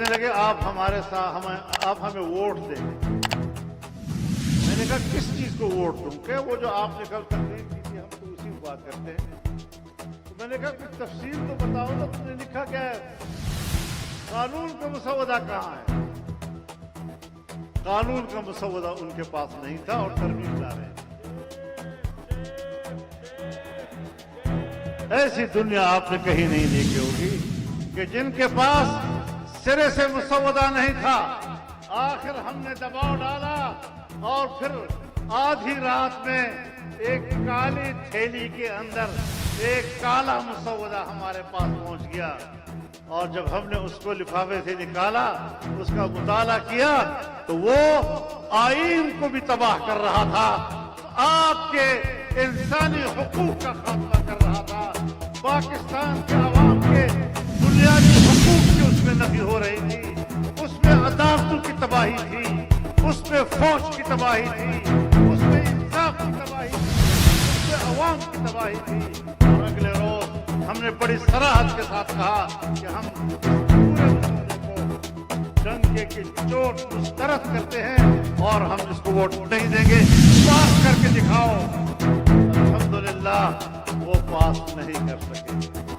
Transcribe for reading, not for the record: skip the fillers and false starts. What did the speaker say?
کہنے لگے آپ ہمارے ساتھ آپ ہمیں ووٹ دیں. میں نے کہا کس چیز کو ووٹ دوں؟ کہ وہ جو آپ نے کل تقریر کی تھی ہم تو اسی کو بات کرتے ہیں. تو میں نے کہا کچھ تفصیل تو بتاؤ نا، تم نے لکھا کیا ہے؟ قانون کا مسودہ کہاں ہے؟ قانون کا مسودہ ان کے پاس نہیں تھا اور ترمیم لا رہے ہیں. ایسی دنیا آپ نے کہیں نہیں دیکھی ہوگی کہ جن کے پاس سرے سے مسودہ نہیں تھا، آخر ہم نے دباؤ ڈالا اور پھر آدھی رات میں ایک کالی تھیلی کے اندر ایک کالا مسودہ ہمارے پاس پہنچ گیا. اور جب ہم نے اس کو لفافے سے نکالا، اس کا مطالعہ کیا، تو وہ آئین کو بھی تباہ کر رہا تھا، آپ کے انسانی حقوق کا خاتمہ کر رہا تھا، پاکستان کے عوام کے بنیادی حقوق کی اس میں نفی ہو رہی تھی، اس میں عدالتوں کی تباہی تھی، اس میں فوج کی تباہی تھی، اس میں انصاف کی تباہی تھی، اس میں عوام کی تباہی تھی. اور اگلے روز ہم نے بڑی صراحت کے ساتھ کہا کہ ہم پورے مسئلے کو ڈنکے کی چوٹ مسترد کرتے ہیں اور ہم اس کو ووٹ نہیں دیں گے. پاس کر کے دکھاؤ. الحمدللہ وہ پاس نہیں کر سکے.